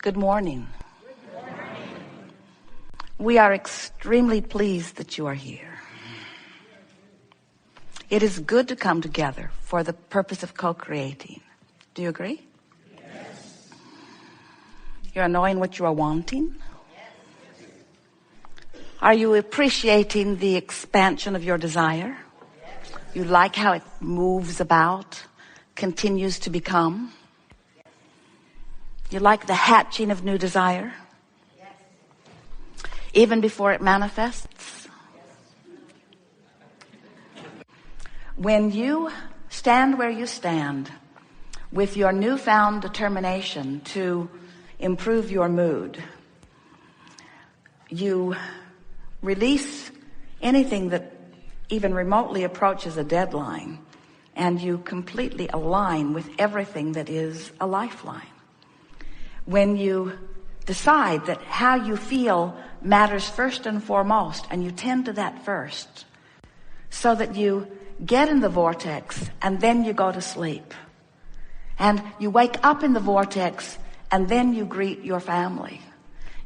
Good morning. We are extremely pleased that you are here. It is good to come together for the purpose of co-creating. Do you agree? Yes. You are knowing what you are wanting? Yes. Are you appreciating the expansion of your desire? Yes. You like how it moves about, continues to become? You like the hatching of new desire? Yes. Even before it manifests? Yes. When you stand where you stand with your newfound determination to improve your mood, you release anything that even remotely approaches a deadline, and you completely align with everything that is a lifeline. When you decide that how you feel matters first and foremost, and you tend to that first, so that you get in the vortex and then you go to sleep, and you wake up in the vortex and then you greet your family.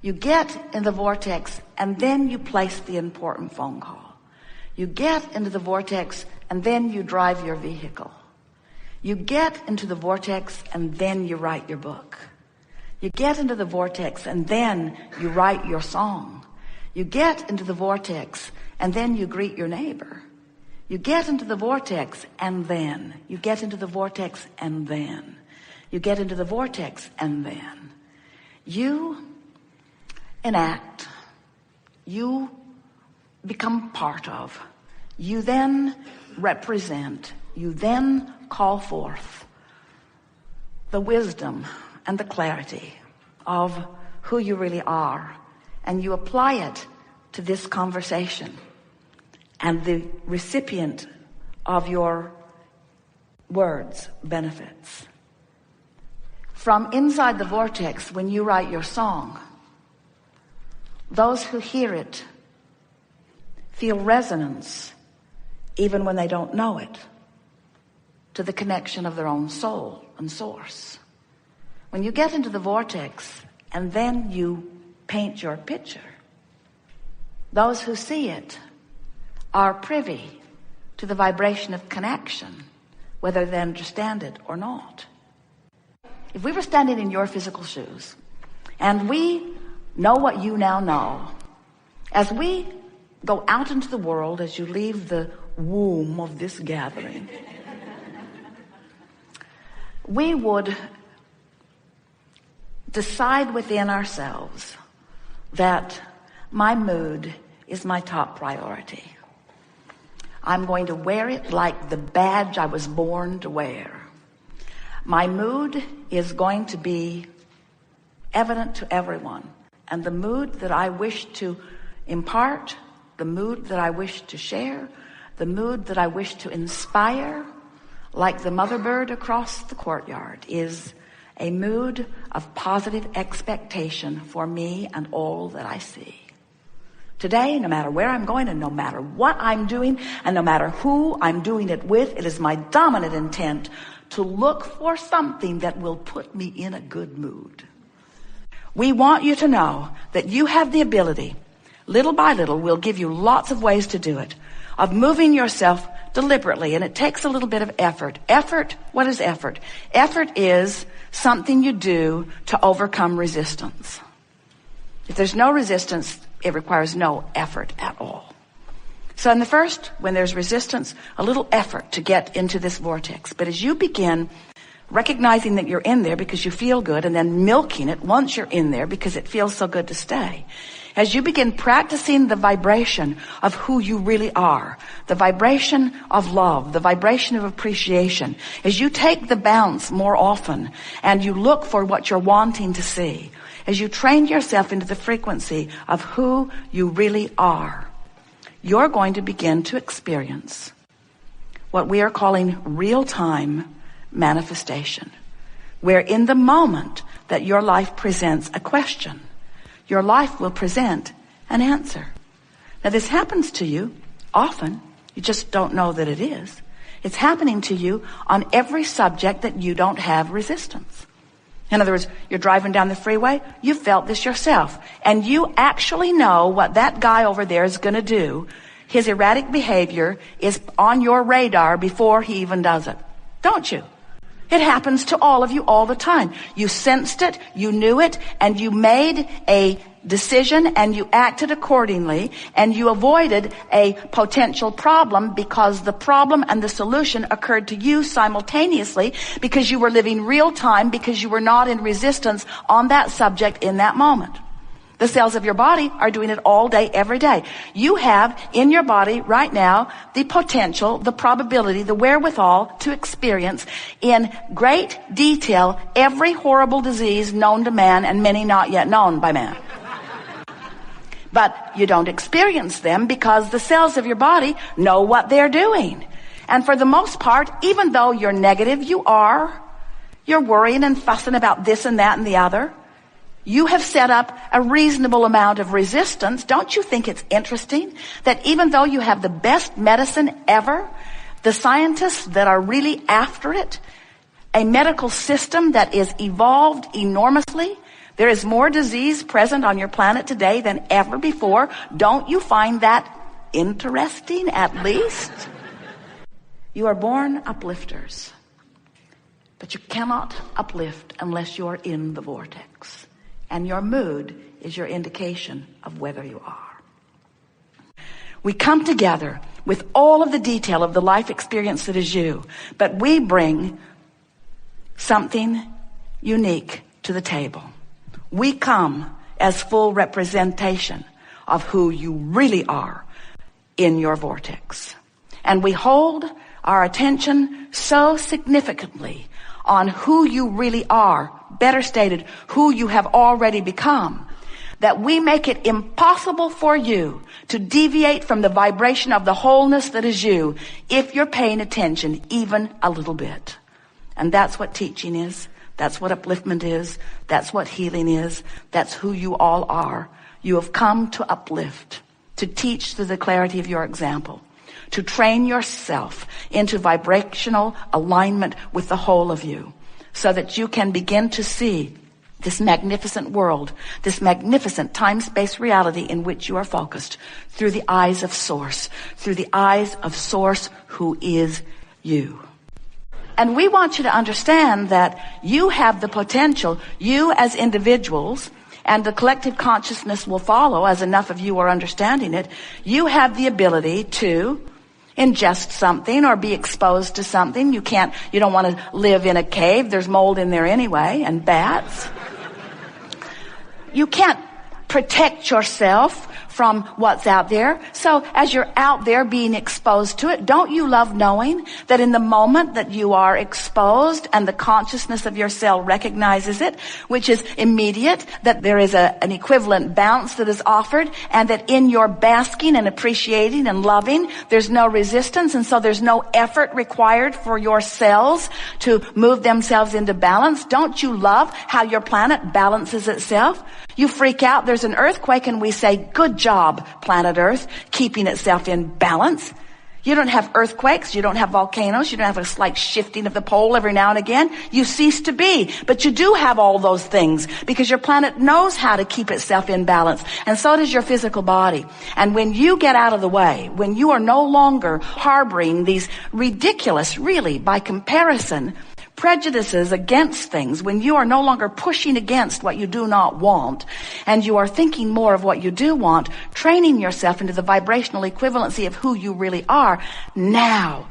You get in the vortex and then you place the important phone call. You get into the vortex and then you drive your vehicle. You get into the vortex and then you write your book. You get into the vortex and then you write your song. You get into the vortex and then you greet your neighbor. You get into the vortex and then you get into the vortex and then you get into the vortex and then you enact, you become part of, you then represent, you then call forth the wisdom and the clarity of who you really are, and you apply it to this conversation, and the recipient of your words benefits. From inside the vortex, when you write your song, those who hear it feel resonance even when they don't know it, to the connection of their own soul and source. When you get into the vortex and then you paint your picture, those who see it are privy to the vibration of connection, whether they understand it or not. If we were standing in your physical shoes and we know what you now know, as we go out into the world, as you leave the womb of this gathering, we would decide within ourselves that my mood is my top priority. I'm going to wear it like the badge I was born to wear. My mood is going to be evident to everyone, and the mood that I wish to impart, the mood that I wish to share, the mood that I wish to inspire, like the mother bird across the courtyard, is a mood of positive expectation for me and all that I see. Today, no matter where I'm going and no matter what I'm doing and no matter who I'm doing it with, it is my dominant intent to look for something that will put me in a good mood. We want you to know that you have the ability, little by little, we'll give you lots of ways to do it, of moving yourself deliberately, and it takes a little bit of effort. Effort, what is effort? Effort is something you do to overcome resistance. If there's no resistance, it requires no effort at all. So in the first, when there's resistance, a little effort to get into this vortex. But as you begin recognizing that you're in there because you feel good, and then milking it once you're in there because it feels so good to stay, as you begin practicing the vibration of who you really are, the vibration of love, the vibration of appreciation, as you take the bounce more often and you look for what you're wanting to see, as you train yourself into the frequency of who you really are, you're going to begin to experience what we are calling real-time manifestation, where in the moment that your life presents a question, your life will present an answer. Now, this happens to you often. You just don't know that it is. It's happening to you on every subject that you don't have resistance. In other words, you're driving down the freeway, you felt this yourself, and you actually know what that guy over there is going to do. His erratic behavior is on your radar before he even does it. Don't you? It happens to all of you all the time. You sensed it, you knew it, and you made a decision and you acted accordingly, and you avoided a potential problem because the problem and the solution occurred to you simultaneously, because you were living real time, because you were not in resistance on that subject in that moment. The cells of your body are doing it all day, every day. You have in your body right now the potential, the probability, the wherewithal to experience in great detail every horrible disease known to man and many not yet known by man. But you don't experience them because the cells of your body know what they're doing. And for the most part, even though you're negative, you're worrying and fussing about this and that and the other. You have set up a reasonable amount of resistance. Don't you think it's interesting that even though you have the best medicine ever, the scientists that are really after it, a medical system that is evolved enormously, there is more disease present on your planet today than ever before. Don't you find that interesting, at least? You are born uplifters, but you cannot uplift unless you are in the vortex. And your mood is your indication of whether you are. We come together with all of the detail of the life experience that is you, but we bring something unique to the table. We come as full representation of who you really are in your vortex. And we hold our attention so significantly on who you really are, better stated, who you have already become, that we make it impossible for you to deviate from the vibration of the wholeness that is you if you're paying attention even a little bit. And that's what teaching is. That's what upliftment is. That's what healing is. That's who you all are. You have come to uplift, to teach through the clarity of your example, to train yourself into vibrational alignment with the whole of you, so that you can begin to see this magnificent world, this magnificent time-space reality in which you are focused through the eyes of Source, through the eyes of Source who is you. And we want you to understand that you have the potential, you as individuals, and the collective consciousness will follow as enough of you are understanding it. You have the ability to ingest something or be exposed to something. You don't want to live in a cave. There's mold in there anyway, and bats. You can't protect yourself from what's out there. So as you're out there being exposed to it, don't you love knowing that in the moment that you are exposed and the consciousness of your cell recognizes it, which is immediate, that there is an equivalent bounce that is offered, and that in your basking and appreciating and loving, there's no resistance, and so there's no effort required for your cells to move themselves into balance. Don't you love how your planet balances itself? You freak out, there's an earthquake, and we say, good job, planet Earth, keeping itself in balance. You don't have earthquakes, you don't have volcanoes, you don't have a slight shifting of the pole every now and again. You cease to be. But you do have all those things because your planet knows how to keep itself in balance. And so does your physical body. And when you get out of the way, when you are no longer harboring these ridiculous, really, by comparison, prejudices against things, when you are no longer pushing against what you do not want, and you are thinking more of what you do want, training yourself into the vibrational equivalency of who you really are, now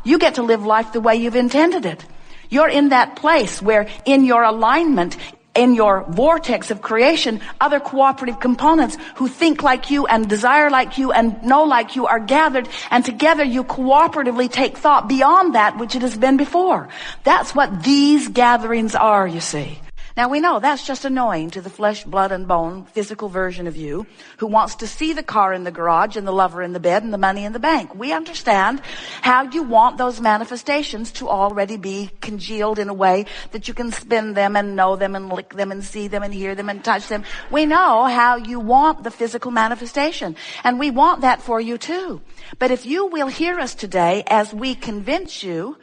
you get to live life the way you've intended it. You're in that place where in your alignment, in your vortex of creation, other cooperative components who think like you and desire like you and know like you are gathered, and together you cooperatively take thought beyond that which it has been before. That's what these gatherings are, you see. Now we know that's just annoying to the flesh, blood, and bone physical version of you who wants to see the car in the garage and the lover in the bed and the money in the bank. We understand how you want those manifestations to already be congealed in a way that you can spin them and know them and lick them and see them and hear them and touch them. We know how you want the physical manifestation, and we want that for you too. But if you will hear us today as we convince you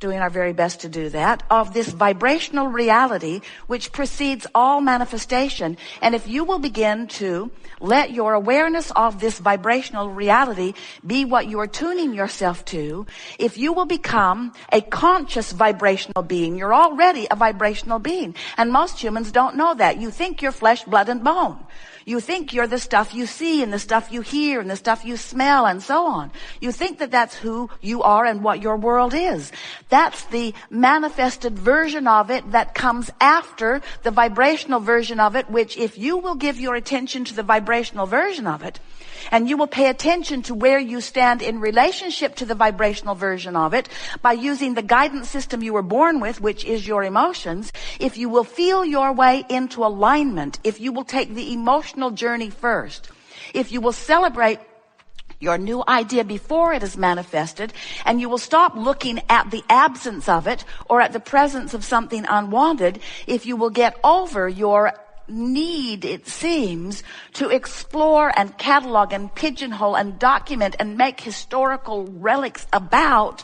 doing our very best to do that, of this vibrational reality which precedes all manifestation. And if you will begin to let your awareness of this vibrational reality be what you are tuning yourself to, if you will become a conscious vibrational being, you're already a vibrational being. And most humans don't know that. You think you're flesh, blood, and bone. You think you're the stuff you see and the stuff you hear and the stuff you smell and so on. You think that that's who you are and what your world is. That's the manifested version of it that comes after the vibrational version of it, which if you will give your attention to the vibrational version of it, and you will pay attention to where you stand in relationship to the vibrational version of it by using the guidance system you were born with, which is your emotions, if you will feel your way into alignment, if you will take the emotional journey first, if you will celebrate your new idea before it is manifested, and you will stop looking at the absence of it or at the presence of something unwanted, if you will get over your need, it seems, to explore and catalog and pigeonhole and document and make historical relics about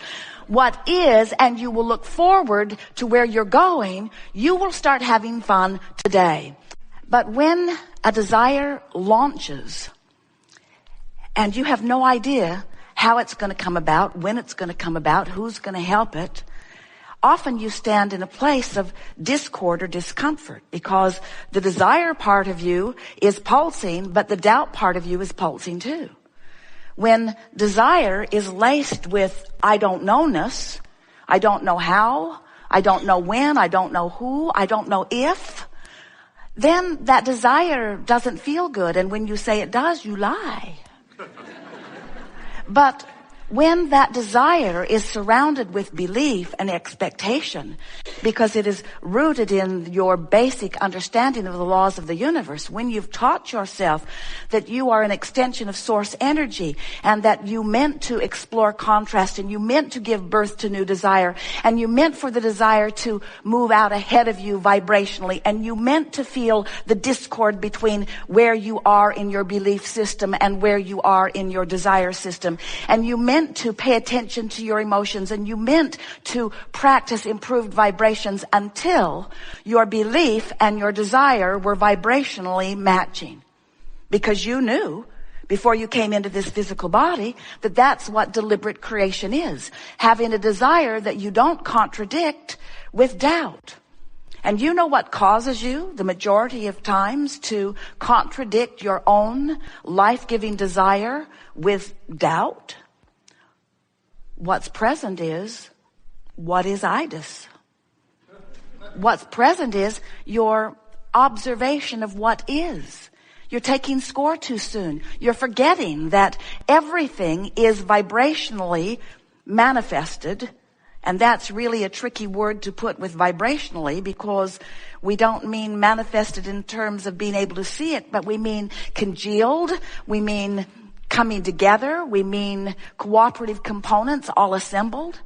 what is, and you will look forward to where you're going, you will start having fun today. But when a desire launches and you have no idea how it's going to come about, when it's going to come about, who's going to help it, often you stand in a place of discord or discomfort because the desire part of you is pulsing, but the doubt part of you is pulsing too. When desire is laced with I don't know-ness, I don't know how, I don't know when, I don't know who, I don't know if, then that desire doesn't feel good. And when you say it does, you lie. But when that desire is surrounded with belief and expectation, because it is rooted in your basic understanding of the laws of the universe, when you've taught yourself that you are an extension of source energy and that you meant to explore contrast and you meant to give birth to new desire and you meant for the desire to move out ahead of you vibrationally and you meant to feel the discord between where you are in your belief system and where you are in your desire system, and you meant to pay attention to your emotions, and you meant to practice improved vibrations until your belief and your desire were vibrationally matching. Because you knew before you came into this physical body that that's what deliberate creation is. Having a desire that you don't contradict with doubt. And you know what causes you the majority of times to contradict your own life-giving desire with doubt? What's present is, what is itis? What's present is your observation of what is. You're taking score too soon. You're forgetting that everything is vibrationally manifested. And that's really a tricky word to put with vibrationally, because we don't mean manifested in terms of being able to see it, but we mean congealed, we mean coming together, we mean cooperative components all assembled.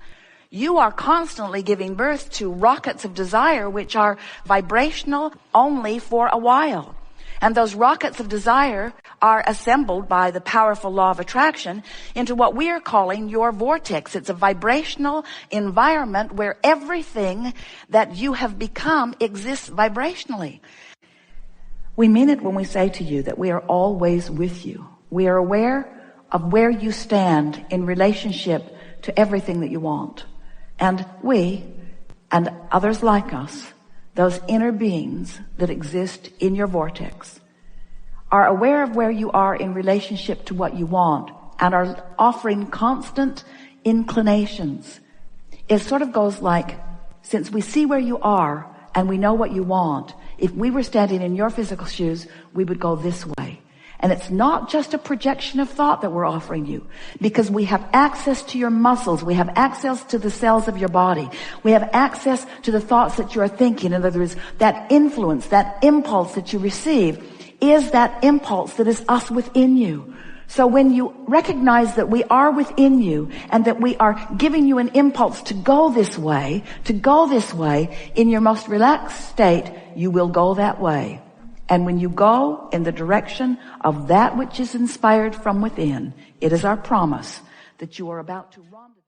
You are constantly giving birth to rockets of desire which are vibrational only for a while. And those rockets of desire are assembled by the powerful law of attraction into what we are calling your vortex. It's a vibrational environment where everything that you have become exists vibrationally. We mean it when we say to you that we are always with you. We are aware of where you stand in relationship to everything that you want. And we, and others like us, those inner beings that exist in your vortex, are aware of where you are in relationship to what you want and are offering constant inclinations. It sort of goes like, since we see where you are and we know what you want, if we were standing in your physical shoes, we would go this way. And it's not just a projection of thought that we're offering you, because we have access to your muscles. We have access to the cells of your body. We have access to the thoughts that you are thinking. In other words, that influence, that impulse that you receive is that impulse that is us within you. So when you recognize that we are within you and that we are giving you an impulse to go this way, in your most relaxed state, you will go that way. And when you go in the direction of that which is inspired from within, it is our promise that you are about to rendezvous.